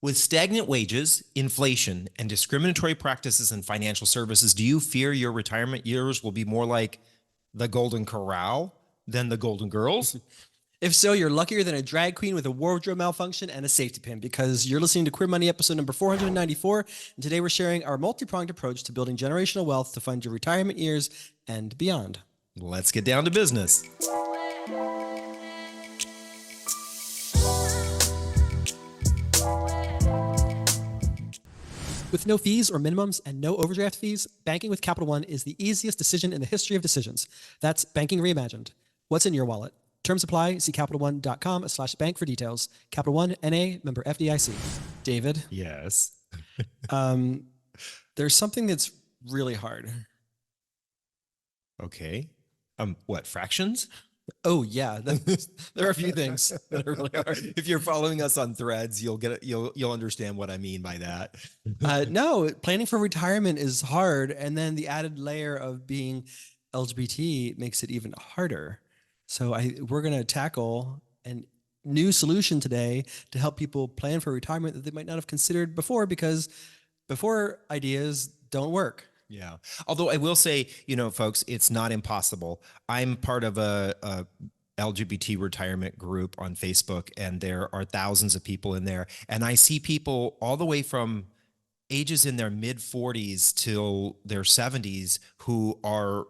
With stagnant wages, inflation, and discriminatory practices in financial services, do you fear your retirement years will be more like the Golden Corral than the Golden Girls? If so, you're luckier than a drag queen with a wardrobe malfunction and a safety pin, because you're listening to Queer Money episode number 494. And today we're sharing our multi-pronged approach to building generational wealth to fund your retirement years and beyond. Let's get down to business. With no fees or minimums and no overdraft fees, banking with Capital One is the easiest decision in the history of decisions. That's banking reimagined. What's in your wallet? Terms apply. See CapitalOne.com/bank for details. Capital One, N.A., member FDIC. David? Yes. There's something that's really hard. Okay. What, fractions? Oh yeah, there are a few things that are really hard. If you're following us on Threads, you'll understand what I mean by that. No, planning for retirement is hard, and then the added layer of being LGBT makes it even harder. So we're going to tackle a new solution today to help people plan for retirement that they might not have considered before, because before ideas don't work. Yeah. Although I will say, folks, it's not impossible. I'm part of a LGBT retirement group on Facebook, and there are thousands of people in there. And I see people all the way from ages in their mid 40s till their 70s who are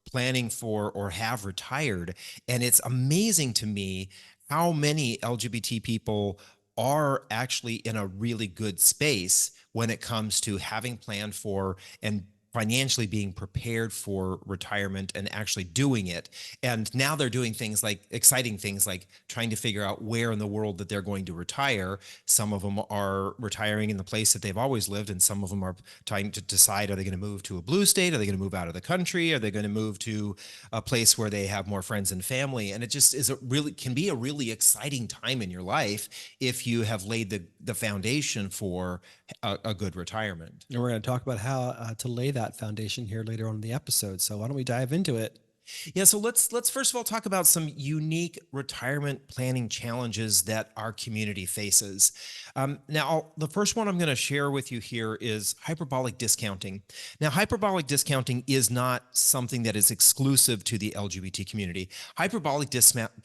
planning for or have retired. And it's amazing to me how many LGBT people are actually in a really good space when it comes to having planned for and financially being prepared for retirement and actually doing it. And now they're doing things like exciting things like trying to figure out where in the world that they're going to retire. Some of them are retiring in the place that they've always lived, and some of them are trying to decide, are they going to move to a blue state? Are they going to move out of the country? Are they going to move to a place where they have more friends and family? And it just can be a really exciting time in your life if you have laid the foundation for a good retirement. And we're going to talk about how to lay that foundation here later on in the episode. So why don't we dive into it? Yeah, so let's first of all talk about some unique retirement planning challenges that our community faces. Now, the first one I'm going to share with you here is hyperbolic discounting. Now, hyperbolic discounting is not something that is exclusive to the LGBT community. Hyperbolic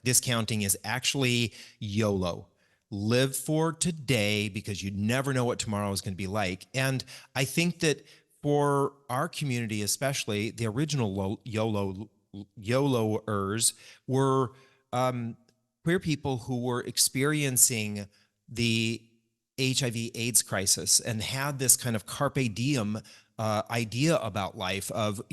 discounting is actually YOLO. Live for today, because you never know what tomorrow is going to be like. And I think that for our community, especially the original YOLOers were queer people who were experiencing the HIV/AIDS crisis and had this kind of carpe diem idea about life of,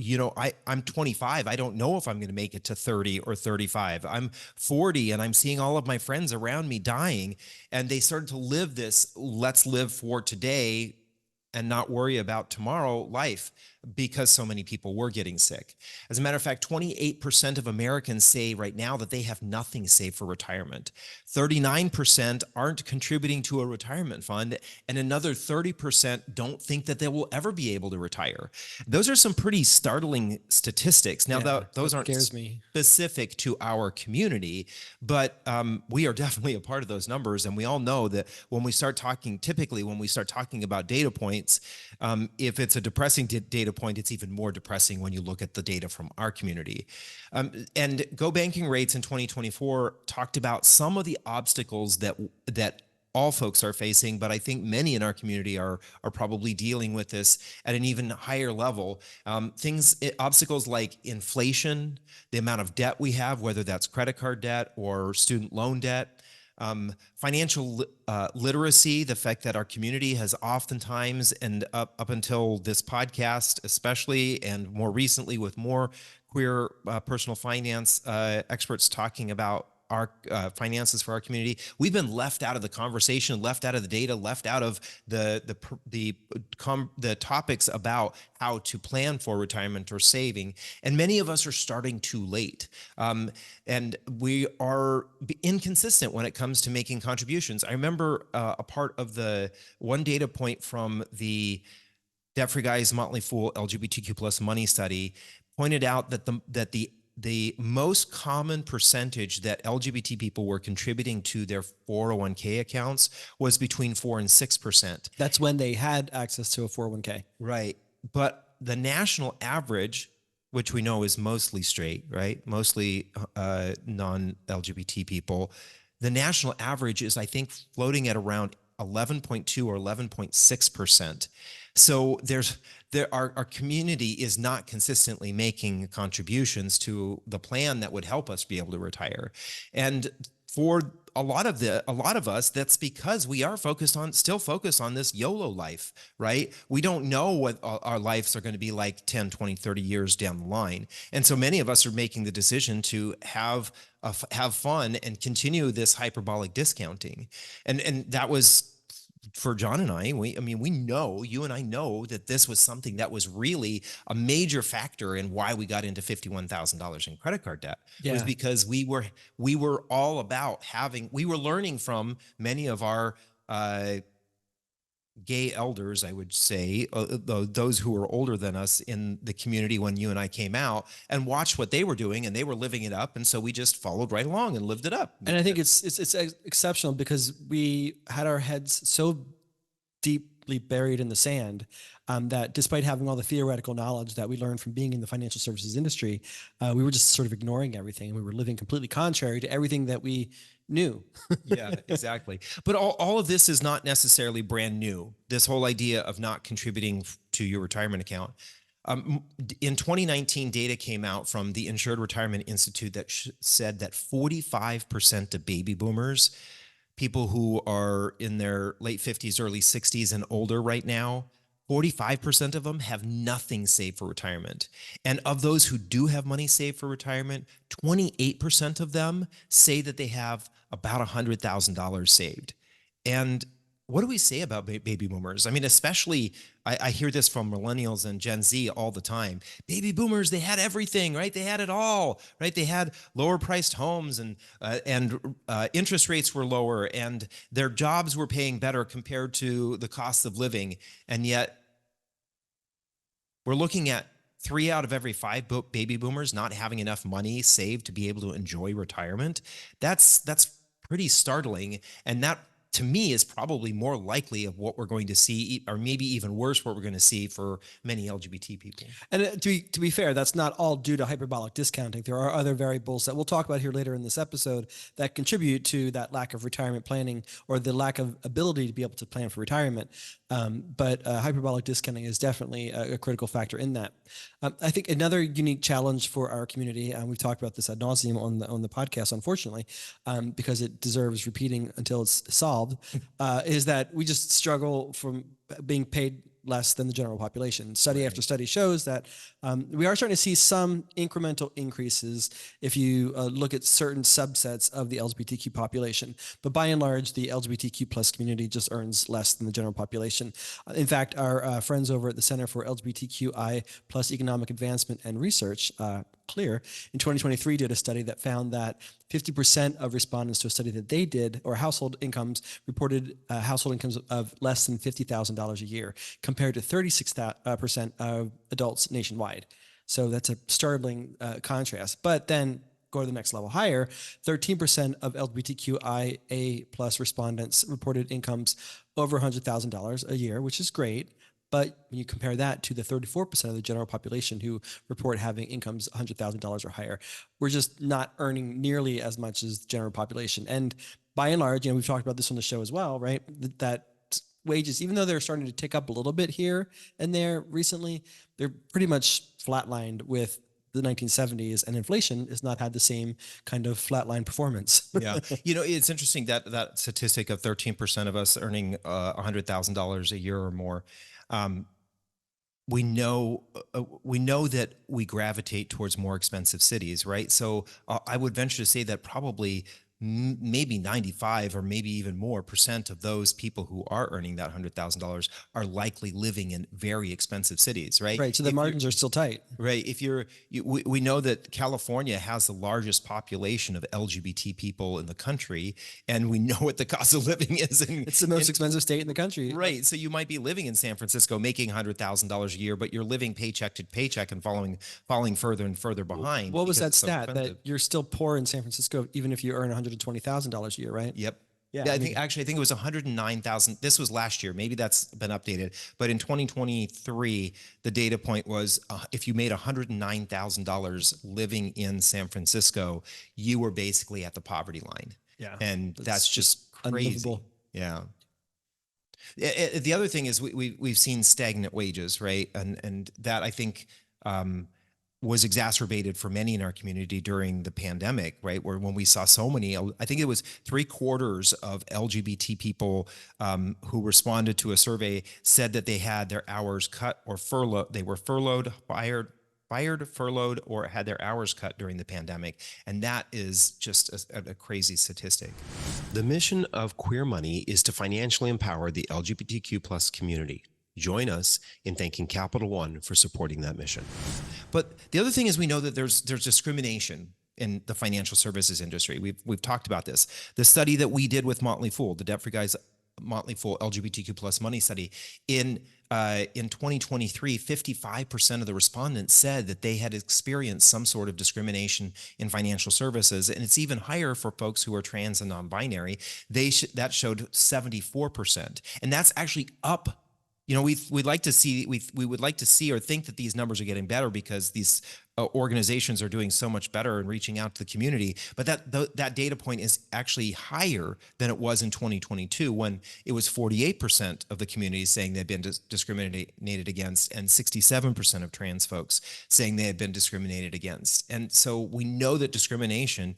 I'm 25. I don't know if I'm going to make it to 30 or 35. I'm 40 and I'm seeing all of my friends around me dying. And they started to live this, let's live for today and not worry about tomorrow life, because so many people were getting sick. As a matter of fact, 28% of Americans say right now that they have nothing saved for retirement. 39% aren't contributing to a retirement fund, and another 30% don't think that they will ever be able to retire. Those are some pretty startling statistics. Now, those aren't specific to our community, but we are definitely a part of those numbers. And we all know that when we start talking about data points, if it's a depressing data point, it's even more depressing when you look at the data from our community. And Go Banking Rates in 2024 talked about some of the obstacles that all folks are facing, but I think many in our community are probably dealing with this at an even higher level. Obstacles like inflation, the amount of debt we have, whether that's credit card debt or student loan debt. Financial literacy, the fact that our community has oftentimes, and up until this podcast especially, and more recently with more queer personal finance experts talking about our finances for our community, we've been left out of the conversation, left out of the data, left out of the topics about how to plan for retirement or saving. And many of us are starting too late. And we are inconsistent when it comes to making contributions. I remember a part of the one data point from the Debt Free Guys Motley Fool LGBTQ plus money study pointed out that the the most common percentage that LGBT people were contributing to their 401k accounts was between 4 and 6%. That's when they had access to a 401k. Right. But the national average, which we know is mostly straight, right? Mostly non-LGBT people, the national average is, I think, floating at around 11.2 or 11.6%. So our community is not consistently making contributions to the plan that would help us be able to retire. And for a lot of us, that's because we are still focused on this YOLO life, right? We don't know what our lives are going to be like 10, 20, 30 years down the line. And so many of us are making the decision to have fun and continue this hyperbolic discounting. And that was, for John and I, we know, you and I know that this was something that was really a major factor in why we got into $51,000 in credit card debt. Yeah. Was because we were all about we were learning from many of our gay elders, I would say, those who were older than us in the community when you and I came out, and watched what they were doing, and they were living it up. And so we just followed right along and lived it up. And I think it's exceptional because we had our heads so deeply buried in the sand that despite having all the theoretical knowledge that we learned from being in the financial services industry, we were just sort of ignoring everything. And we were living completely contrary to everything that we knew. Yeah, exactly. But all of this is not necessarily brand new. This whole idea of not contributing to your retirement account. In 2019, data came out from the Insured Retirement Institute that said that 45% of baby boomers, people who are in their late 50s, early 60s and older right now, 45% of them have nothing saved for retirement. And of those who do have money saved for retirement, 28% of them say that they have about $100,000 saved. And what do we say about baby boomers? I mean, especially, I hear this from millennials and Gen Z all the time. Baby boomers, they had everything, right? They had it all, right? They had lower priced homes, and interest rates were lower, and their jobs were paying better compared to the cost of living. And yet we're looking at 3 out of every 5 baby boomers not having enough money saved to be able to enjoy retirement. That's pretty startling. And that, to me, is probably more likely of what we're going to see, or maybe even worse, what we're going to see for many LGBT people. And to be fair, that's not all due to hyperbolic discounting. There are other variables that we'll talk about here later in this episode that contribute to that lack of retirement planning, or the lack of ability to be able to plan for retirement. But hyperbolic discounting is definitely a critical factor in that. I think another unique challenge for our community, and we've talked about this ad nauseum on the podcast, unfortunately, because it deserves repeating until it's solved, is that we just struggle from being paid less than the general population. Study after study shows that we are starting to see some incremental increases if you look at certain subsets of the LGBTQ population. But by and large, the LGBTQ plus community just earns less than the general population. In fact, our friends over at the Center for LGBTQI plus Economic Advancement and Research, CLEAR, in 2023 did a study that found that 50% of respondents to a study that they did, or household incomes, reported household incomes of less than $50,000 a year, compared to 36% of adults nationwide. So that's a startling contrast. But then go to the next level higher, 13% of LGBTQIA plus respondents reported incomes over $100,000 a year, which is great. But when you compare that to the 34% of the general population who report having incomes $100,000 or higher, we're just not earning nearly as much as the general population. And by and large, we've talked about this on the show as well, right? That wages, even though they're starting to tick up a little bit here and there recently, they're pretty much flatlined with the 1970s, and inflation has not had the same kind of flatline performance. Yeah. It's interesting that statistic of 13% of us earning $100,000 a year or more. We know that we gravitate towards more expensive cities, right? So I would venture to say that probably maybe 95 or maybe even more percent of those people who are earning that $100,000 are likely living in very expensive cities, right? Right. So the If you're margins are still tight. Right. If we know that California has the largest population of LGBT people in the country, and we know what the cost of living is. It's the most expensive state in the country. Right. So you might be living in San Francisco making $100,000 a year, but you're living paycheck to paycheck and falling further and further behind. What was because that it's so stat expensive. that you're still poor in San Francisco, even if you earn $120,000 a year, right? Yep. Yeah, Yeah, I I mean- think actually I think it was 109,000. This was last year. Maybe that's been updated. But in 2023, the data point was if you made $109,000 living in San Francisco, you were basically at the poverty line. Yeah, And that's just crazy. unlivable. Yeah. The other thing is we've seen stagnant wages, right? And that I think was exacerbated for many in our community during the pandemic, right? Where when we saw so many, I think it was 3/4 of LGBT people who responded to a survey said that they had their hours cut or furloughed. They were furloughed, fired, furloughed, or had their hours cut during the pandemic. And that is just a crazy statistic. The mission of Queer Money is to financially empower the LGBTQ plus community. Join us in thanking Capital One for supporting that mission. But the other thing is we know that there's discrimination in the financial services industry. We've talked about this. The study that we did with Motley Fool, the Debt Free Guys Motley Fool LGBTQ plus money study, in 2023, 55% of the respondents said that they had experienced some sort of discrimination in financial services, and it's even higher for folks who are trans and non-binary. That showed 74%, and that's actually up. You know, we'd like to see we would like to see or think that these numbers are getting better because these organizations are doing so much better and reaching out to the community. But that data point is actually higher than it was in 2022, when it was 48% of the community saying they've been discriminated against, and 67% of trans folks saying they had been discriminated against. And so we know that discrimination,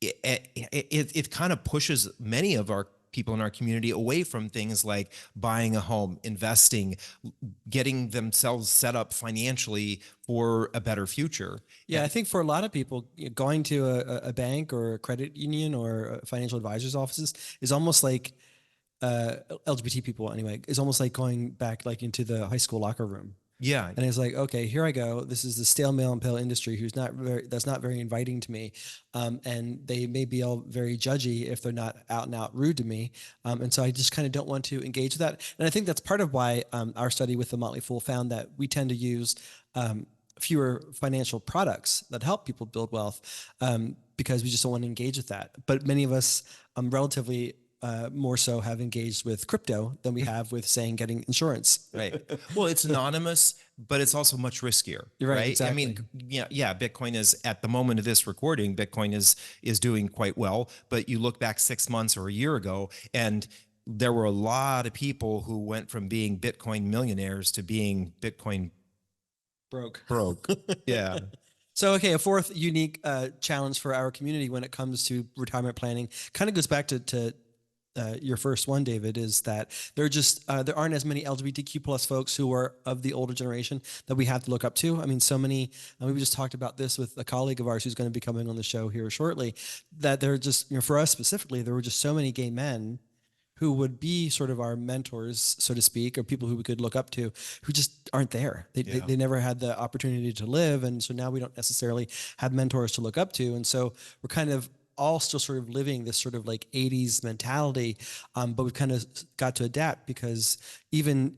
it kind of pushes many of our people in our community away from things like buying a home, investing, getting themselves set up financially for a better future. Yeah, I think for a lot of people, going to a bank or a credit union or financial advisors' offices is almost like LGBT people anyway, is almost like going back like into the high school locker room. Yeah. And it's like, okay, here I go. This is the stale mail and pill industry that's not very inviting to me. And they may be all very judgy if they're not out and out rude to me. And so I just kind of don't want to engage with that. And I think that's part of why our study with the Motley Fool found that we tend to use fewer financial products that help people build wealth, because we just don't want to engage with that. But many of us relatively more so have engaged with crypto than we have with, saying, getting insurance. Right. Well, it's anonymous, but it's also much riskier. You're right, right? exactly. I mean, yeah. Bitcoin is, at the moment of this recording, Bitcoin is doing quite well. But you look back 6 months or a year ago, and there were a lot of people who went from being Bitcoin millionaires to being Bitcoin Broke. Yeah. So, okay, a fourth unique challenge for our community when it comes to retirement planning kind of goes back to your first one, David, is that there aren't as many LGBTQ plus folks who are of the older generation that we have to look up to. I mean, so many, we just talked about this with a colleague of ours who's going to be coming on the show here shortly, that there are just, for us specifically, there were just so many gay men who would be sort of our mentors, so to speak, or people who we could look up to, who just aren't there. They never had the opportunity to live. And so now we don't necessarily have mentors to look up to. And so we're kind of all still sort of living this sort of like 80s mentality, but we've kind of got to adapt, because even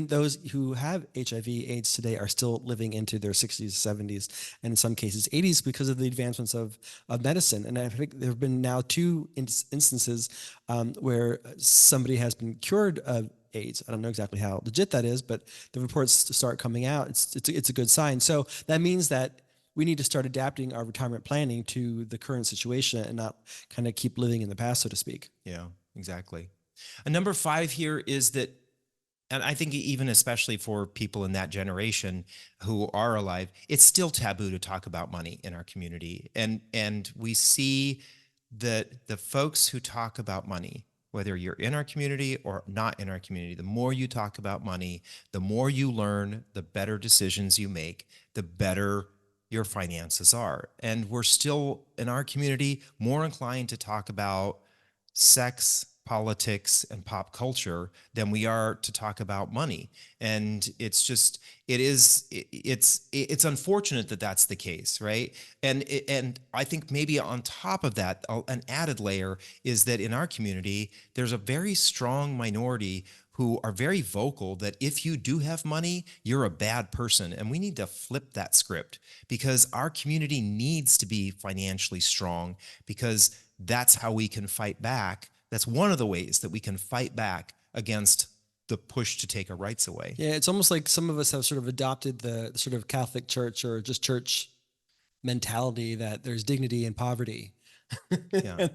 those who have HIV/AIDS today are still living into their 60s, 70s, and in some cases 80s, because of the advancements of medicine. And I think there have been now 2 instances where somebody has been cured of AIDS. I don't know exactly how legit that is, but the reports start coming out. It's a good sign. So that means that we need to start adapting our retirement planning to the current situation and not kind of keep living in the past, so to speak. Yeah, exactly. And number 5 here is that, and I think even especially for people in that generation who are alive, it's still taboo to talk about money in our community. And we see that the folks who talk about money, whether you're in our community or not in our community, the more you talk about money, the more you learn, the better decisions you make, the better your finances are. And we're still in our community more inclined to talk about sex, politics, and pop culture than we are to talk about money. And it's just, it's unfortunate that that's the case, right? And I think maybe on top of that, an added layer is that in our community, there's a very strong minority who are very vocal that if you do have money, you're a bad person. And we need to flip that script, because our community needs to be financially strong, because that's how we can fight back. That's one of the ways that we can fight back against the push to take our rights away. Yeah, it's almost like some of us have sort of adopted the sort of Catholic Church or just church mentality that there's dignity in poverty. Yeah.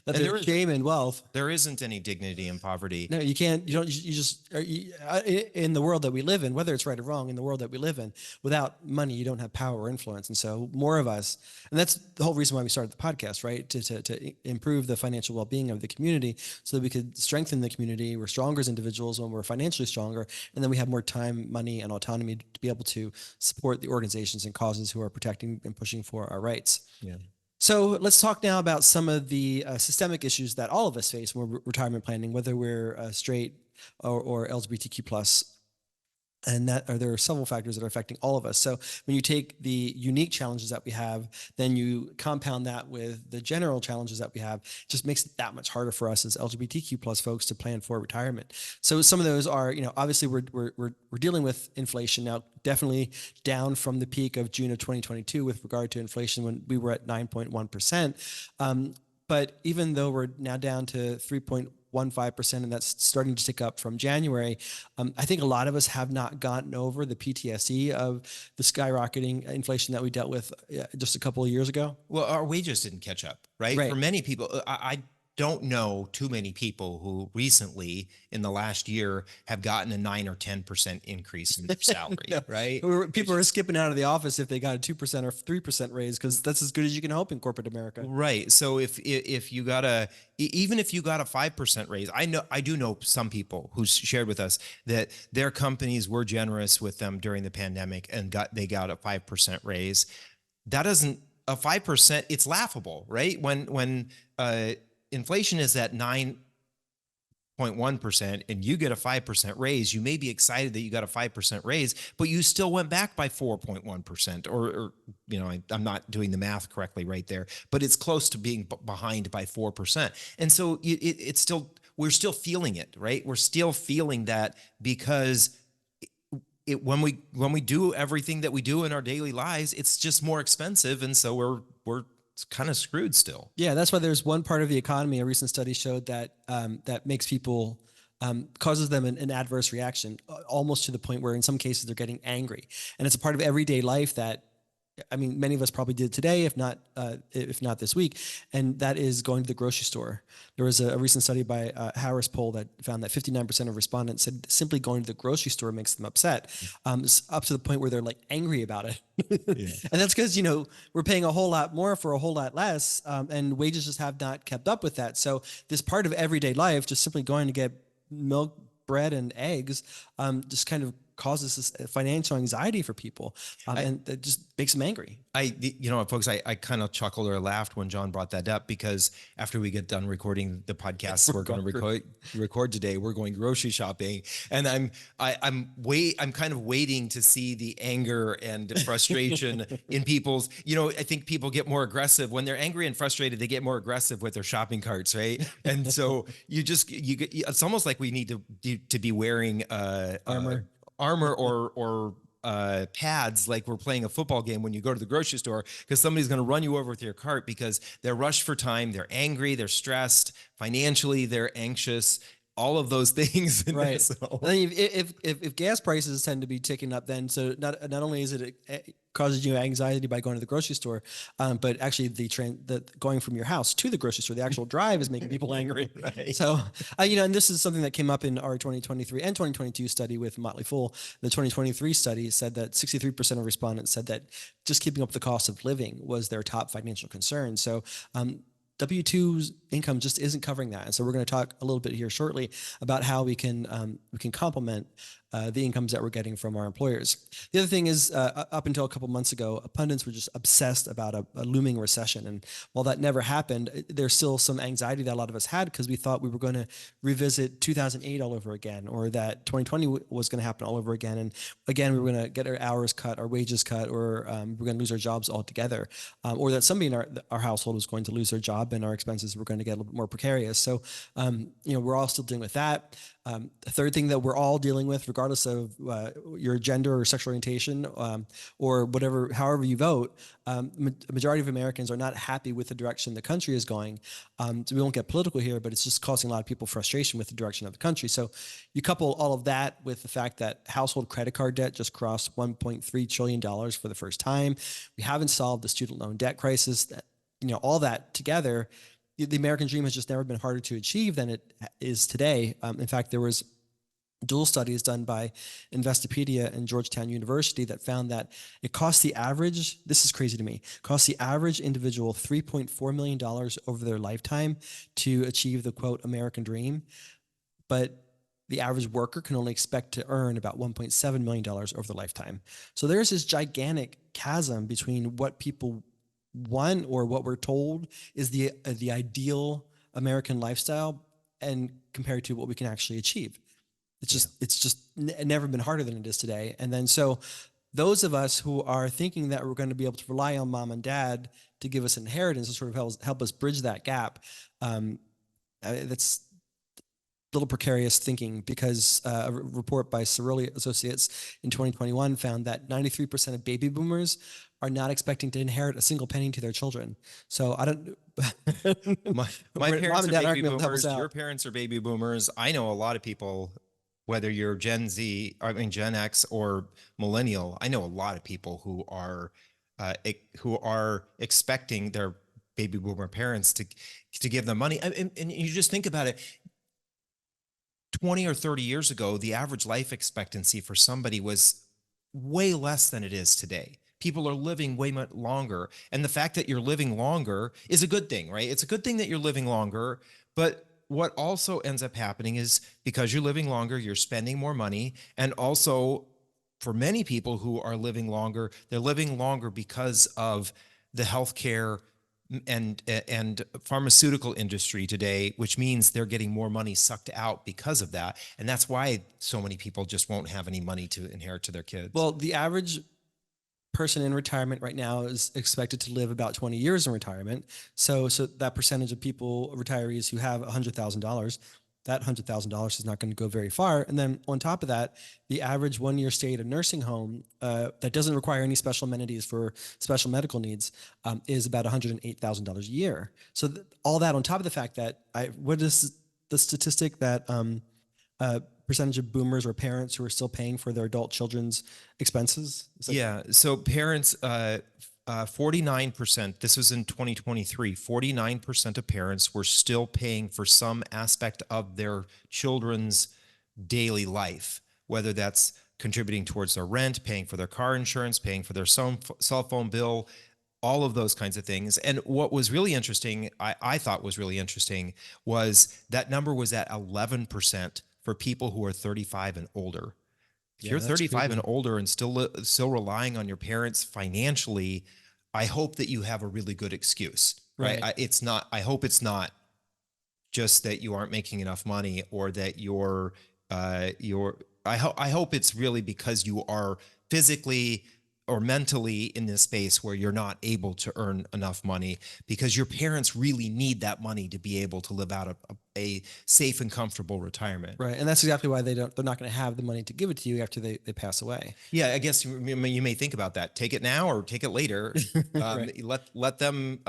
That there's shame in wealth. There isn't any dignity in poverty. No, you can't. You don't. You just in the world that we live in, whether it's right or wrong, in the world that we live in, without money, you don't have power or influence. And so, more of us, and that's the whole reason why we started the podcast, right? To improve the financial well-being of the community, so that we could strengthen the community. We're stronger as individuals when we're financially stronger, and then we have more time, money, and autonomy to be able to support the organizations and causes who are protecting and pushing for our rights. Yeah. So let's talk now about some of the systemic issues that all of us face when we're retirement planning, whether we're straight or LGBTQ plus. And there are several factors that are affecting all of us. So when you take the unique challenges that we have, then you compound that with the general challenges that we have, it just makes it that much harder for us as LGBTQ plus folks to plan for retirement. So some of those are, obviously we're dealing with inflation now, definitely down from the peak of June of 2022 with regard to inflation when we were at 9.1%. But even though we're now down to 3.15%, and that's starting to tick up from January, I think a lot of us have not gotten over the PTSD of the skyrocketing inflation that we dealt with just a couple of years ago. Well, our wages didn't catch up, right? For many people, I don't know too many people who recently in the last year have gotten a 9 or 10% increase in their salary, No. right? People are skipping out of the office if they got a 2% or 3% raise, because that's as good as you can hope in corporate America. Right. So if you got even if you got a 5% raise, I do know some people who shared with us that their companies were generous with them during the pandemic and they got a 5% raise. That doesn't, a 5%, it's laughable, right? When inflation is at 9.1% and you get a 5% raise, you may be excited that you got a 5% raise, but you still went back by 4.1%, or I'm not doing the math correctly right there, but it's close to being behind by 4%. And so it's still, we're still feeling it, right? We're still feeling that, because when we do everything that we do in our daily lives, it's just more expensive. And so we're kind of screwed still. Yeah, that's why there's one part of the economy, a recent study showed that that makes people, causes them an adverse reaction, almost to the point where in some cases they're getting angry. And it's a part of everyday life that, many of us probably did today, if not this week, and that is going to the grocery store. There was a recent study by Harris poll that found that 59% of respondents said simply going to the grocery store makes them upset, up to the point where they're like angry about it. Yeah. And that's because, we're paying a whole lot more for a whole lot less, and wages just have not kept up with that. So this part of everyday life, just simply going to get milk, bread, and eggs, just kind of causes this financial anxiety for people, and that just makes them angry. Folks, I kind of chuckled or laughed when John brought that up, because after we get done recording the podcast we're going to record today, we're going grocery shopping, and I'm kind of waiting to see the anger and frustration in people's. I think people get more aggressive when they're angry and frustrated. They get more aggressive with their shopping carts, right? And so it's almost like we need to be wearing armor or pads, like we're playing a football game when you go to the grocery store, because somebody's going to run you over with your cart because they're rushed for time, they're angry, they're stressed, financially they're anxious, all of those things. Right. So if gas prices tend to be ticking up, then so not only is it causes you anxiety by going to the grocery store, but actually the going from your house to the grocery store, the actual drive is making people angry. Right. So, and this is something that came up in our 2023 and 2022 study with Motley Fool. The 2023 study said that 63% of respondents said that just keeping up the cost of living was their top financial concern. So, W-2's income just isn't covering that. And so we're going to talk a little bit here shortly about how we can complement the incomes that we're getting from our employers. The other thing is, up until a couple months ago, pundits were just obsessed about a looming recession. And while that never happened, there's still some anxiety that a lot of us had because we thought we were going to revisit 2008 all over again, or that 2020 was going to happen all over again. And again, we were going to get our hours cut, our wages cut, or we're going to lose our jobs altogether, or that somebody in our household was going to lose their job and our expenses were going to get a little bit more precarious. So, we're all still dealing with that. The third thing that we're all dealing with, regardless of your gender or sexual orientation, or whatever, however you vote, a majority of Americans are not happy with the direction the country is going. So we won't get political here, but it's just causing a lot of people frustration with the direction of the country. So you couple all of that with the fact that household credit card debt just crossed $1.3 trillion for the first time. We haven't solved the student loan debt crisis. That, all that together, the American dream has just never been harder to achieve than it is today. In fact, there was dual studies done by Investopedia and Georgetown University that found that it costs the average, this is crazy to me, costs the average individual $3.4 million over their lifetime to achieve the quote American dream. But the average worker can only expect to earn about $1.7 million over the lifetime. So there's this gigantic chasm between what people want, or what we're told is the ideal American lifestyle, and compared to what we can actually achieve. It's just never been harder than it is today. And then so those of us who are thinking that we're going to be able to rely on mom and dad to give us inheritance to sort of help us bridge that gap, that's a little precarious thinking, because a report by Cerulli Associates in 2021 found that 93% of baby boomers are not expecting to inherit a single penny to their children. So I don't. My parents are baby boomers. Your parents are baby boomers. I know a lot of people, whether you're Gen X or millennial. I know a lot of people who are expecting their baby boomer parents to give them money. And you just think about it. 20 or 30 years ago, the average life expectancy for somebody was way less than it is today. People are living way much longer. And the fact that you're living longer is a good thing, right? It's a good thing that you're living longer. But what also ends up happening is, because you're living longer, you're spending more money. And also, for many people who are living longer, they're living longer because of the healthcare and pharmaceutical industry today, which means they're getting more money sucked out because of that. And that's why so many people just won't have any money to inherit to their kids. Well, the average person in retirement right now is expected to live about 20 years in retirement. So that percentage of people, retirees who have $100,000, that $100,000 is not going to go very far. And then on top of that, the average 1-year stay at a nursing home that doesn't require any special amenities for special medical needs is about $108,000 a year. So all that on top of the fact that what is the statistic that percentage of boomers or parents who are still paying for their adult children's expenses? Yeah. So parents, 49%, this was in 2023, 49% of parents were still paying for some aspect of their children's daily life, whether that's contributing towards their rent, paying for their car insurance, paying for their cell phone bill, all of those kinds of things. And what was really interesting, I thought was really interesting, was that number was at 11% for people who are 35 and older. If you're 35 and older and still relying on your parents financially, I hope that you have a really good excuse, right? I hope it's not just that you aren't making enough money, or that I hope it's really because you are physically or mentally in this space where you're not able to earn enough money, because your parents really need that money to be able to live out a safe and comfortable retirement. Right. And that's exactly why they're not going to have the money to give it to you after they pass away. Yeah, I guess you may think about that. Take it now or take it later. Right. Let them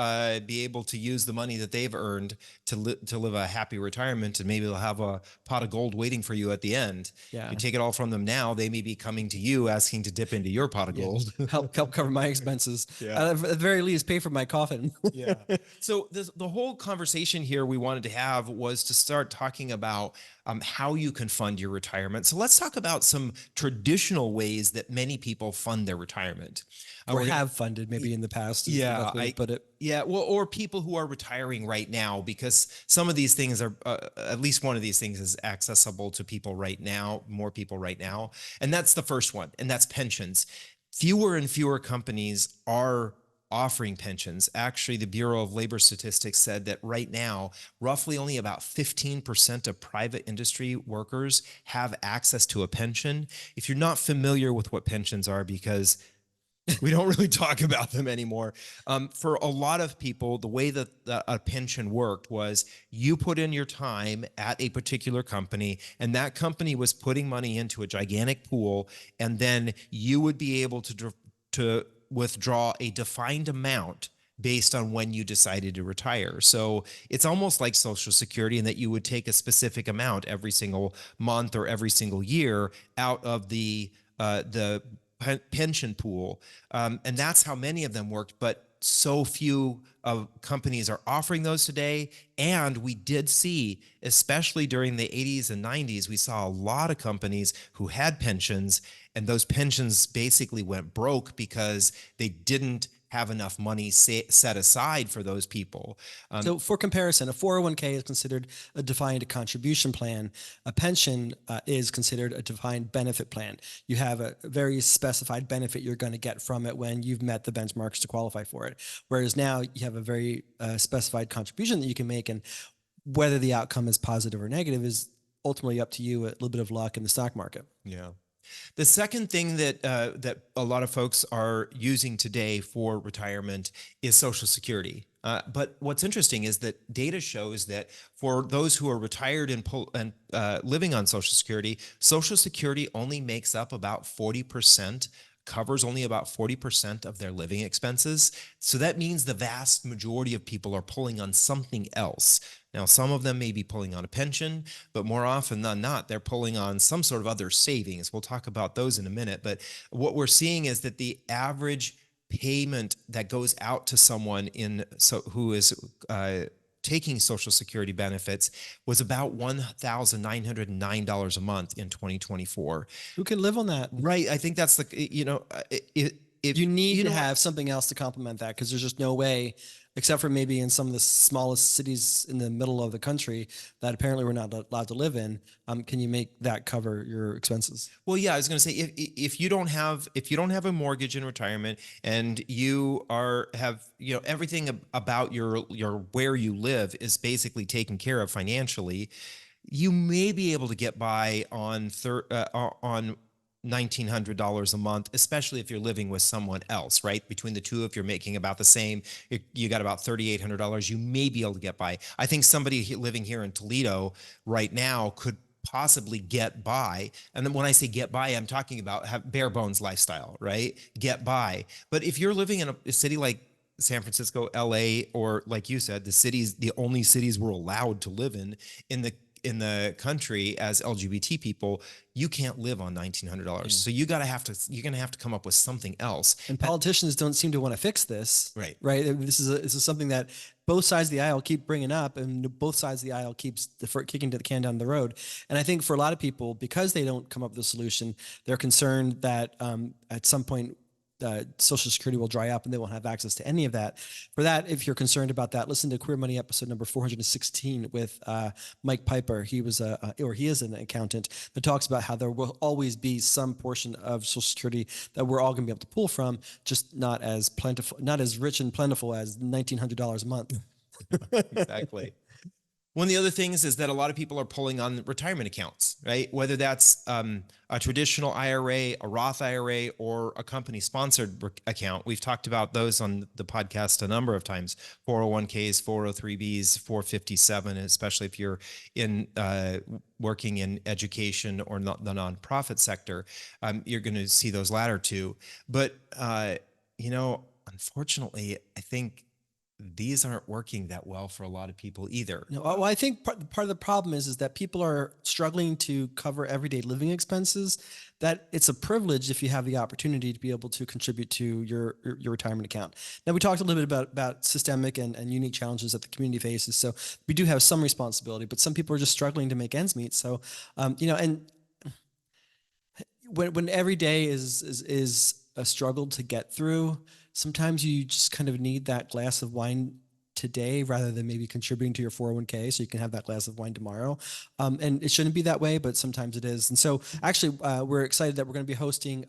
be able to use the money that they've earned to live a happy retirement, and maybe they'll have a pot of gold waiting for you at the end. Yeah. You take it all from them now, they may be coming to you asking to dip into your pot of gold. help cover my expenses. Yeah. At the very least, pay for my coffin. Yeah. So the whole conversation here we wanted to have was was to start talking about how you can fund your retirement. So let's talk about some traditional ways that many people fund their retirement. Or We're gonna, have funded maybe in the past is the yeah, best way to put it. yeah, well, or people who are retiring right now, because some of these things are, at least one of these things is accessible to people right now, more people right now. And that's the first one, and that's pensions. Fewer and fewer companies are offering pensions. Actually, the Bureau of Labor Statistics said that right now, roughly only about 15% of private industry workers have access to a pension. If you're not familiar with what pensions are, because we don't really talk about them anymore. For a lot of people, the way that a pension worked was you put in your time at a particular company, and that company was putting money into a gigantic pool, and then you would be able to withdraw a defined amount based on when you decided to retire. So it's almost like Social Security in that you would take a specific amount every single month or every single year out of the pension pool. And that's how many of them worked, but so few of companies are offering those today. And we did see, especially during the 80s and 90s, we saw a lot of companies who had pensions, and those pensions basically went broke because they didn't have enough money set aside for those people. So for comparison, a 401k is considered a defined contribution plan. A pension is considered a defined benefit plan. You have a very specified benefit you're going to get from it when you've met the benchmarks to qualify for it. Whereas now you have a very specified contribution that you can make, and whether the outcome is positive or negative is ultimately up to you, a little bit of luck in the stock market. Yeah. The second thing that a lot of folks are using today for retirement is Social Security. But what's interesting is that data shows that for those who are retired and living on Social Security only makes up about 40%, covers only about 40% of their living expenses. So that means the vast majority of people are pulling on something else. Now, some of them may be pulling on a pension, but more often than not, they're pulling on some sort of other savings. We'll talk about those in a minute. But what we're seeing is that the average payment that goes out to someone who is taking Social Security benefits was about $1,909 a month in 2024. Who can live on that? Right. I think that's if You need to have something else to complement that, because there's just no way, except for maybe in some of the smallest cities in the middle of the country that apparently we're not allowed to live in. Can you make that cover your expenses? Well, yeah, I was going to say if you don't have a mortgage in retirement, and you have everything about your where you live is basically taken care of financially, you may be able to get by on $1,900 a month, especially if you're living with someone else, right? Between the two, if you're making about the same, you got about $3,800, you may be able to get by. I think somebody living here in Toledo right now could possibly get by. And then when I say get by, I'm talking about have bare bones lifestyle, right? Get by. But if you're living in a city like San Francisco, LA, or like you said, the only cities we're allowed to live in the country as LGBT people, you can't live on $1,900. So you're gonna have to come up with something else. And politicians don't seem to want to fix this. Right. Right. This is something that both sides of the aisle keep bringing up, and both sides of the aisle keeps kicking to the can down the road. And I think for a lot of people, because they don't come up with a solution, they're concerned that at some point Social Security will dry up and they won't have access to any of that. For that, if you're concerned about that, listen to Queer Money episode number 416 with Mike Piper. He is an accountant that talks about how there will always be some portion of Social Security that we're all going to be able to pull from, just not as plentiful, not as rich and plentiful as $1,900 a month. Exactly. One of the other things is that a lot of people are pulling on retirement accounts, right? Whether that's a traditional IRA, a Roth IRA, or a company-sponsored account. We've talked about those on the podcast a number of times: 401ks, 403bs, 457, especially if you're in working in education or the nonprofit sector. You're going to see those latter two. But unfortunately, I think these aren't working that well for a lot of people either. No, well, I think part of the problem is that people are struggling to cover everyday living expenses. That it's a privilege if you have the opportunity to be able to contribute to your retirement account. Now, we talked a little bit about systemic and unique challenges that the community faces. So we do have some responsibility, but some people are just struggling to make ends meet. So, and when every day is a struggle to get through, sometimes you just kind of need that glass of wine today rather than maybe contributing to your 401k so you can have that glass of wine tomorrow. And it shouldn't be that way, but sometimes it is. And so actually, we're excited that we're going to be hosting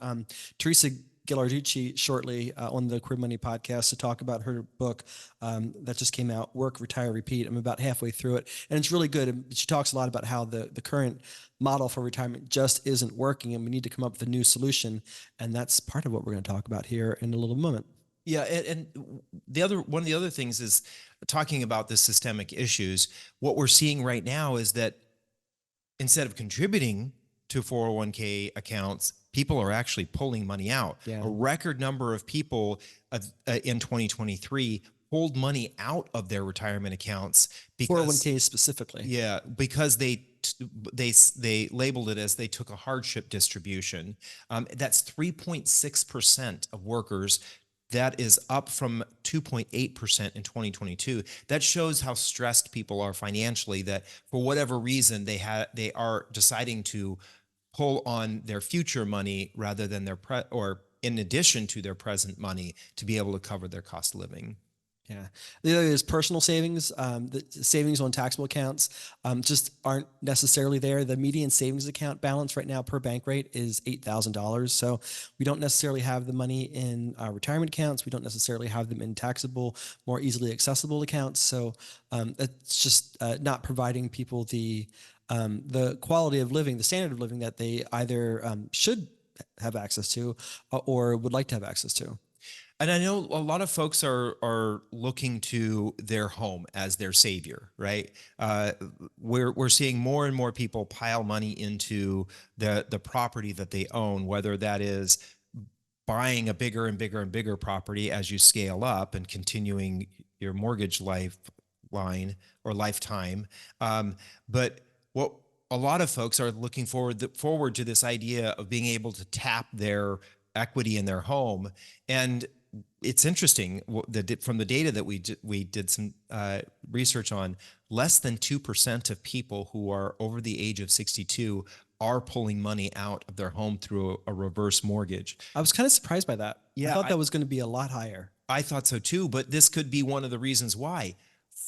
Teresa Ghilarducci shortly on the Queer Money podcast to talk about her book that just came out, Work, Retire, Repeat. I'm about halfway through it, and it's really good. And she talks a lot about how the current model for retirement just isn't working, and we need to come up with a new solution. And that's part of what we're going to talk about here in a little moment. Yeah, and one of the other things is talking about the systemic issues. What we're seeing right now is that instead of contributing to 401k accounts, people are actually pulling money out. Yeah. A record number of people in 2023 pulled money out of their retirement accounts because 401k specifically. Yeah, because they labeled it as they took a hardship distribution. That's 3.6% of workers. That is up from 2.8% in 2022. That shows how stressed people are financially, that for whatever reason they are deciding to pull on their future money rather than or in addition to their present money to be able to cover their cost of living. Yeah. The other is personal savings. The savings on taxable accounts just aren't necessarily there. The median savings account balance right now per bank rate is $8,000. So we don't necessarily have the money in our retirement accounts. We don't necessarily have them in taxable, more easily accessible accounts. So it's just not providing people the quality of living, the standard of living that they either should have access to or would like to have access to. And I know a lot of folks are looking to their home as their savior, right? We're seeing more and more people pile money into the property that they own, whether that is buying a bigger and bigger and bigger property as you scale up and continuing your mortgage lifeline or lifetime. But what a lot of folks are looking forward to this idea of being able to tap their equity in their home. And it's interesting from the data that we did some research on, less than 2% of people who are over the age of 62 are pulling money out of their home through a reverse mortgage. I was kind of surprised by that. Yeah, I thought that was going to be a lot higher. I thought so too, but this could be one of the reasons why.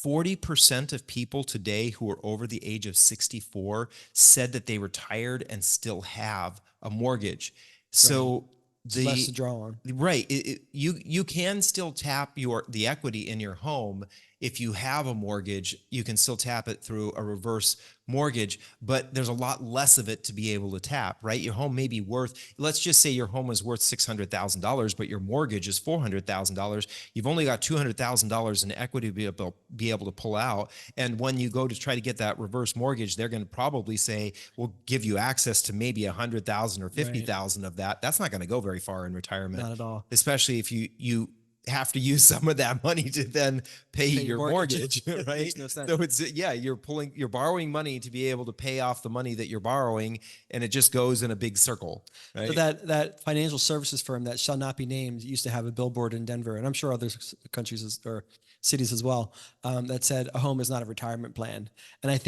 40% of people today who are over the age of 64 said that they retired and still have a mortgage. So less to draw on. Right. You can still tap the equity in your home. If you have a mortgage, you can still tap it through a reverse mortgage, but there's a lot less of it to be able to tap, right? Your home may be worth, let's just say your home is worth $600,000, but your mortgage is $400,000. You've only got $200,000 in equity to be able to pull out. And when you go to try to get that reverse mortgage, they're going to probably say, we'll give you access to maybe 100,000 or 50,000 of that. That's not going to go very far in retirement. Not at all. Especially if you have to use some of that money to then pay your mortgage, right? Makes no sense. So you're borrowing money to be able to pay off the money that you're borrowing, and it just goes in a big circle, right? So that financial services firm that shall not be named used to have a billboard in Denver, and I'm sure other countries or cities as well, that said, a home is not a retirement plan. And I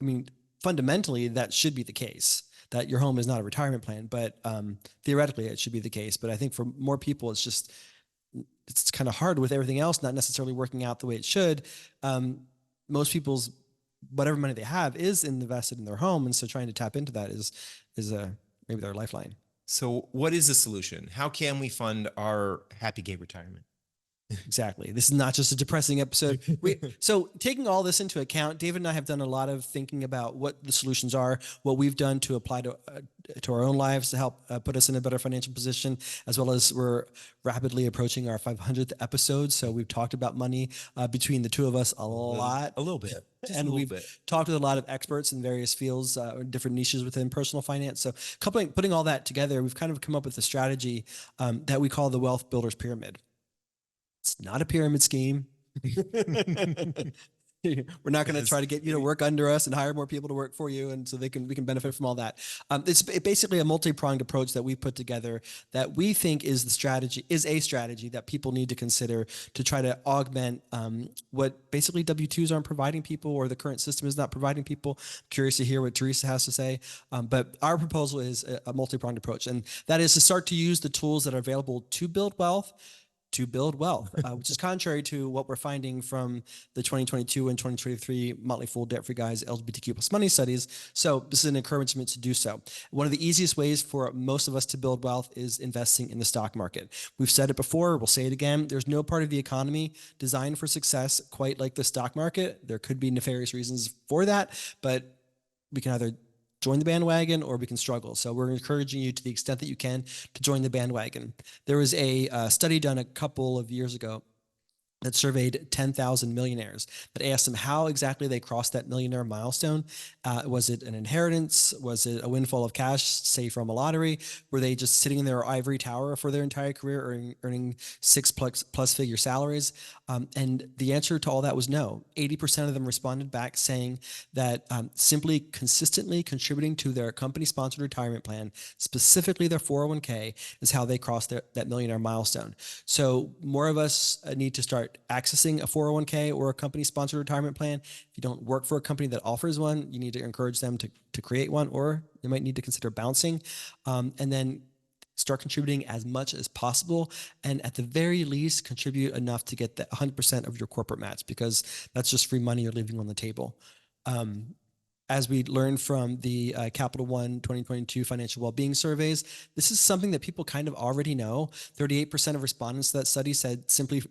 mean, fundamentally, that should be the case, that your home is not a retirement plan, but theoretically it should be the case. But I think for more people, it's kind of hard with everything else not necessarily working out the way it should. Most people's whatever money they have is invested in their home, and so trying to tap into that is maybe their lifeline. So what is the solution? How can we fund our happy gay retirement? Exactly. This is not just a depressing episode. So taking all this into account, David and I have done a lot of thinking about what the solutions are, what we've done to apply to our own lives to help put us in a better financial position, as well as we're rapidly approaching our 500th episode. So we've talked about money between the two of us a little bit. And we've talked with a lot of experts in various fields, different niches within personal finance. So putting all that together, we've kind of come up with a strategy that we call the Wealth Builders Pyramid. It's not a pyramid scheme. We're not going to try to get you to work under us and hire more people to work for you, and so we can benefit from all that. It's basically a multi-pronged approach that we put together that we think is a strategy that people need to consider to try to augment what basically W-2s aren't providing people, or the current system is not providing people. Curious to hear what Teresa has to say, but our proposal is a multi-pronged approach, and that is to start to use the tools that are available to build wealth, which is contrary to what we're finding from the 2022 and 2023 Motley Fool Debt-Free Guys LGBTQ plus money studies. So this is an encouragement to do so. One of the easiest ways for most of us to build wealth is investing in the stock market. We've said it before, we'll say it again. There's no part of the economy designed for success quite like the stock market. There could be nefarious reasons for that, but we can either join the bandwagon or we can struggle. So we're encouraging you to the extent that you can to join the bandwagon. There was a study done a couple of years ago that surveyed 10,000 millionaires, that asked them how exactly they crossed that millionaire milestone. Was it an inheritance? Was it a windfall of cash, say from a lottery? Were they just sitting in their ivory tower for their entire career, earning six plus figure salaries? And the answer to all that was no. 80% of them responded back saying that simply consistently contributing to their company-sponsored retirement plan, specifically their 401k, is how they crossed that millionaire milestone. So more of us need to start accessing a 401k or a company-sponsored retirement plan. If you don't work for a company that offers one, you need to encourage them to create one, or you might need to consider bouncing, and then start contributing as much as possible, and at the very least contribute enough to get the 100% of your corporate match, because that's just free money you're leaving on the table. As we learned from the Capital One 2022 financial well-being surveys, this is something that people kind of already know. 38% of respondents to that study said simply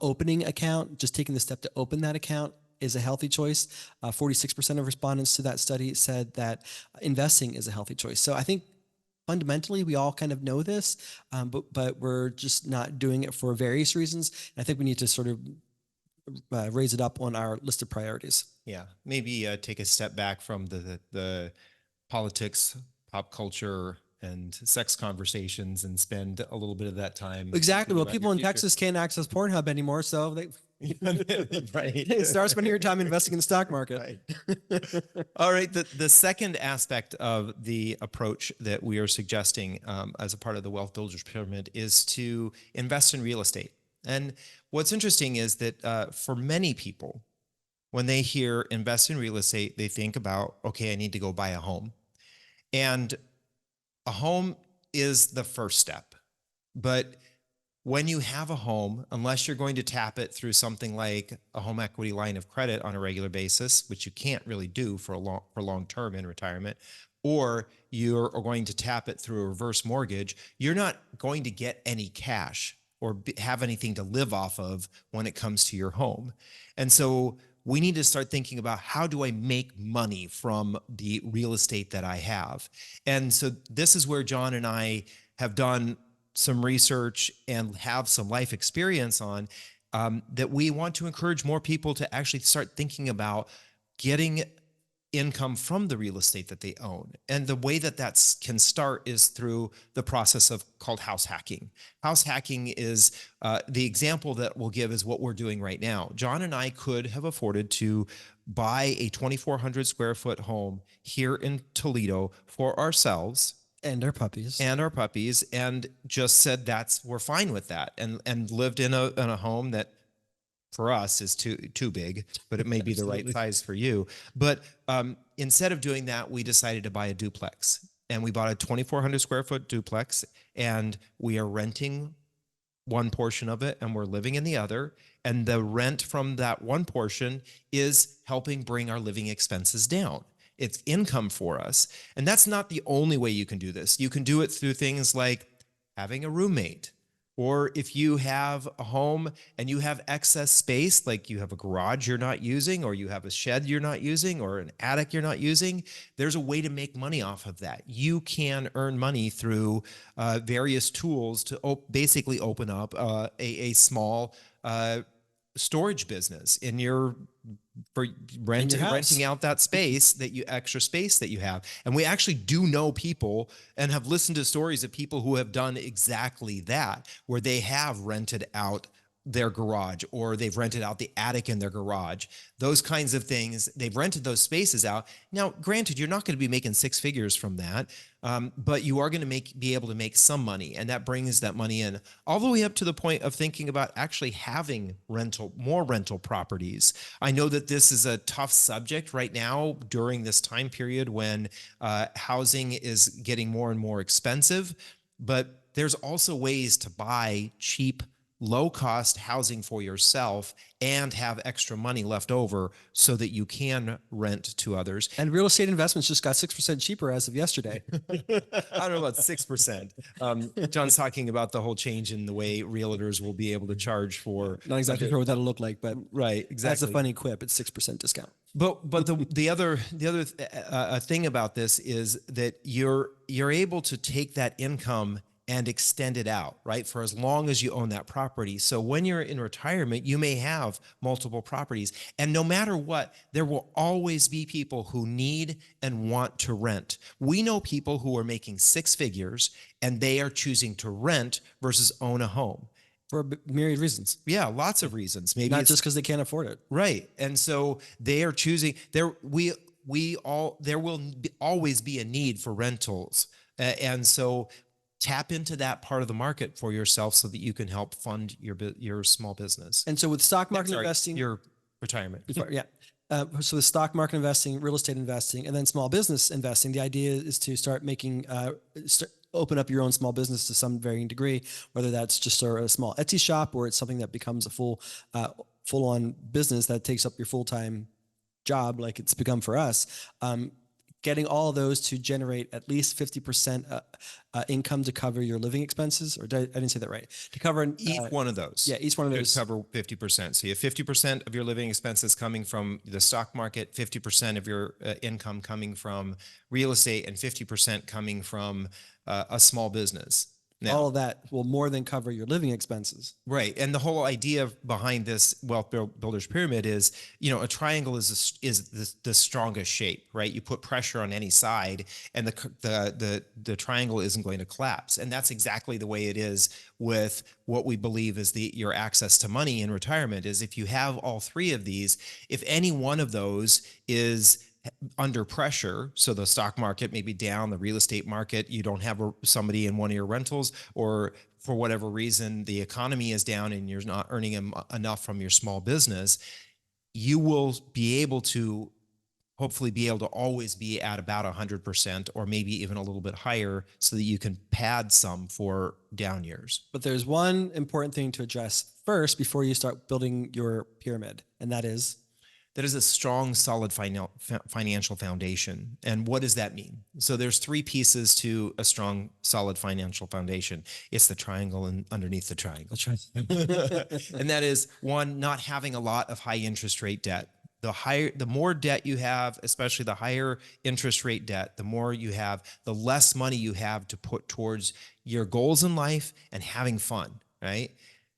opening account, just taking the step to open that account, is a healthy choice. 46% of respondents to that study said that investing is a healthy choice. So I think fundamentally we all kind of know this, but we're just not doing it for various reasons. And I think we need to sort of raise it up on our list of priorities. Yeah, maybe take a step back from the politics, pop culture, and sex conversations, and spend a little bit of that time. Exactly. Well, people in Texas can't access Pornhub anymore, so they right. start spending your time investing in the stock market. Right. All right. The second aspect of the approach that we are suggesting as a part of the Wealth Builders Pyramid is to invest in real estate. And what's interesting is that for many people, when they hear invest in real estate, they think about, okay, I need to go buy a home. And a home is the first step. But when you have a home, unless you're going to tap it through something like a home equity line of credit on a regular basis, which you can't really do for long term in retirement, or you're going to tap it through a reverse mortgage, you're not going to get any cash or have anything to live off of when it comes to your home. And so we need to start thinking about, how do I make money from the real estate that I have? And so this is where John and I have done some research and have some life experience on, that we want to encourage more people to actually start thinking about getting income from the real estate that they own. And the way that can start is through the process called house hacking. House hacking is the example that we'll give is what we're doing right now. John and I could have afforded to buy a 2,400 square foot home here in Toledo for ourselves and our puppies, and just said we're fine with that, and lived in a home that for us is too big, but it may be the right size for you. But instead of doing that, we decided to buy a duplex, and we bought a 2,400 square foot duplex, and we are renting one portion of it and we're living in the other. And the rent from that one portion is helping bring our living expenses down. It's income for us. And that's not the only way you can do this. You can do it through things like having a roommate. Or if you have a home and you have excess space, like you have a garage you're not using, or you have a shed you're not using, or an attic you're not using, there's a way to make money off of that. You can earn money through various tools to basically open up a small storage business for renting out that extra space that you have. And we actually do know people and have listened to stories of people who have done exactly that, where they have rented out their garage, or they've rented out the attic in their garage, those kinds of things. They've rented those spaces out. Now, granted, you're not going to be making six figures from that, but you are going to be able to make some money, and that brings that money in all the way up to the point of thinking about actually having more rental properties. I know that this is a tough subject right now during this time period when housing is getting more and more expensive, but there's also ways to buy cheap, low-cost housing for yourself and have extra money left over so that you can rent to others. And real estate investments just got 6% cheaper as of yesterday. I don't know about 6%. John's talking about the whole change in the way realtors will be able to charge for. Not exactly sure what that'll look like, but right, exactly. That's a funny quip. It's 6% discount. But the other thing about this is that you're able to take that income and extend it out, right, for as long as you own that property. So when you're in retirement, you may have multiple properties. And no matter what, there will always be people who need and want to rent. We know people who are making six figures and they are choosing to rent versus own a home. For a myriad reasons. Yeah, lots of reasons. Maybe not just because they can't afford it. Right. And so they are choosing there. There will always be a need for rentals. And so tap into that part of the market for yourself so that you can help fund your small business. And so with stock market investing, your retirement. Yeah. So with stock market investing, real estate investing, and then small business investing, the idea is to start making, open up your own small business to some varying degree, whether that's just a small Etsy shop or it's something that becomes a full-on business that takes up your full-time job, like it's become for us. Getting all of those to generate at least 50% income to cover your living expenses, or I didn't say that right, to cover each one of those. Yeah, each one of those cover 50%. So you have 50% of your living expenses coming from the stock market, 50% of your income coming from real estate, and 50% coming from a small business. Now, all of that will more than cover your living expenses. Right. And the whole idea behind this wealth builders pyramid is, a triangle is the strongest shape, right? You put pressure on any side and the triangle isn't going to collapse. And that's exactly the way it is with what we believe is your access to money in retirement. Is if you have all three of these, if any one of those is under pressure, so the stock market may be down, the real estate market, you don't have somebody in one of your rentals, or for whatever reason the economy is down and you're not earning enough from your small business, you will be able to hopefully be able to always be at about 100% or maybe even a little bit higher so that you can pad some for down years. But there's one important thing to address first before you start building your pyramid, and that is a strong, solid financial foundation. And what does that mean? So there's three pieces to a strong, solid financial foundation. It's the triangle and underneath the triangle. That's right. And that is, one, not having a lot of high interest rate debt. The more debt you have, especially the higher interest rate debt, the more you have, the less money you have to put towards your goals in life and having fun, right?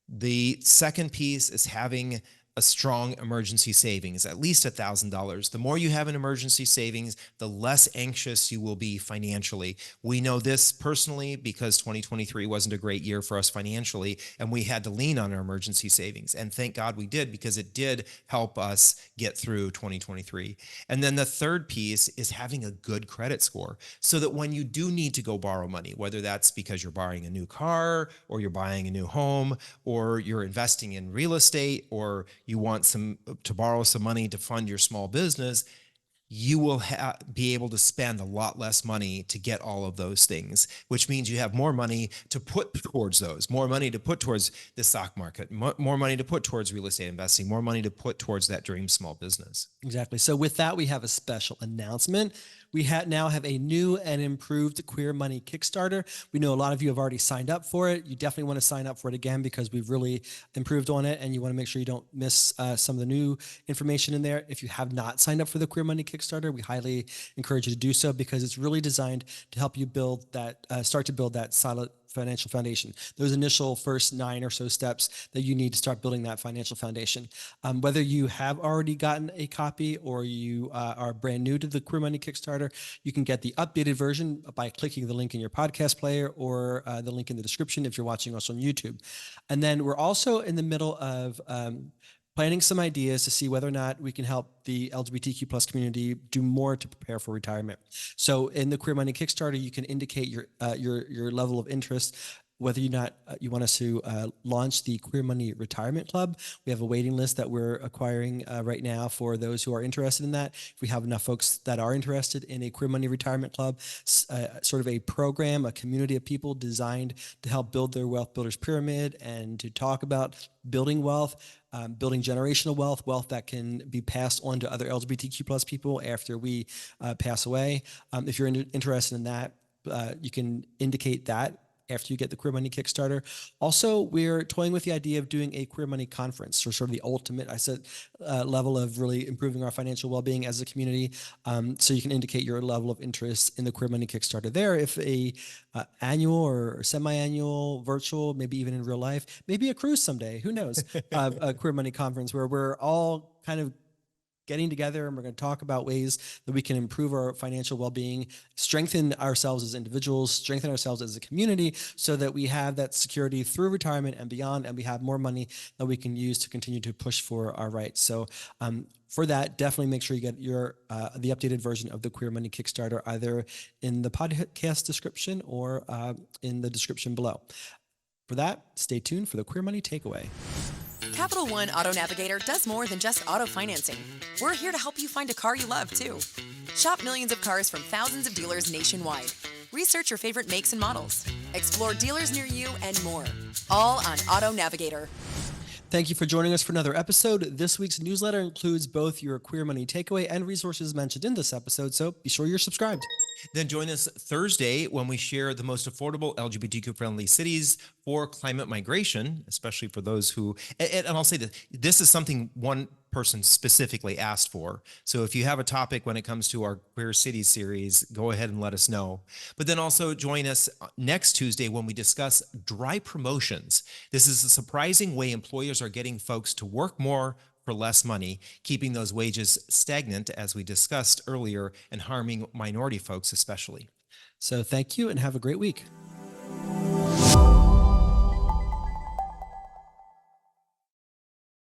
The second piece is having a strong emergency savings, at least $1,000. The more you have in emergency savings, the less anxious you will be financially. We know this personally because 2023 wasn't a great year for us financially, and we had to lean on our emergency savings. And thank God we did, because it did help us get through 2023. And then the third piece is having a good credit score so that when you do need to go borrow money, whether that's because you're buying a new car or you're buying a new home or you're investing in real estate or you want to borrow some money to fund your small business, you will be able to spend a lot less money to get all of those things, which means you have more money to put towards those, more money to put towards the stock market, more money to put towards real estate investing, more money to put towards that dream small business. Exactly. So with that, we have a special announcement. We now have a new and improved Queer Money Kickstarter. We know a lot of you have already signed up for it. You definitely want to sign up for it again because we've really improved on it, and you want to make sure you don't miss some of the new information in there. If you have not signed up for the Queer Money Kickstarter, we highly encourage you to do so because it's really designed to help you build that, start to build that solid financial foundation, those initial first 9 or so steps that you need to start building that financial foundation. Whether you have already gotten a copy or you are brand new to the Queer Money Kickstarter, you can get the updated version by clicking the link in your podcast player or the link in the description if you're watching us on YouTube. And then we're also in the middle of planning some ideas to see whether or not we can help the LGBTQ plus community do more to prepare for retirement. So in the Queer Money Kickstarter, you can indicate your level of interest, whether or not you want us to launch the Queer Money Retirement Club. We have a waiting list that we're acquiring right now for those who are interested in that. If we have enough folks that are interested in a Queer Money Retirement Club, sort of a program, a community of people designed to help build their wealth builders pyramid and to talk about building wealth, building generational wealth, wealth that can be passed on to other LGBTQ plus people after we pass away. If you're interested in that, you can indicate that after you get the Queer Money Kickstarter. Also, we're toying with the idea of doing a Queer Money conference, or sort of the ultimate, level of really improving our financial well-being as a community. So you can indicate your level of interest in the Queer Money Kickstarter there. If a annual or semi-annual, virtual, maybe even in real life, maybe a cruise someday, who knows, a Queer Money conference where we're all kind of getting together and we're going to talk about ways that we can improve our financial well-being, strengthen ourselves as individuals, strengthen ourselves as a community so that we have that security through retirement and beyond, and we have more money that we can use to continue to push for our rights. So for that, definitely make sure you get your the updated version of the Queer Money Kickstarter either in the podcast description or in the description below. For that, stay tuned for the Queer Money Takeaway. Capital One Auto Navigator does more than just auto financing. We're here to help you find a car you love, too. Shop millions of cars from thousands of dealers nationwide. Research your favorite makes and models. Explore dealers near you and more. All on Auto Navigator. Thank you for joining us for another episode. This week's newsletter includes both your Queer Money Takeaway and resources mentioned in this episode, so be sure you're subscribed. Then join us Thursday when we share the most affordable LGBTQ-friendly cities for climate migration, especially for those who, and I'll say that this is something one person specifically asked for. So if you have a topic when it comes to our Queer Cities series, go ahead and let us know. But then also join us next Tuesday when we discuss dry promotions. This is a surprising way employers are getting folks to work more for less money, keeping those wages stagnant, as we discussed earlier, and harming minority folks especially. So thank you and have a great week.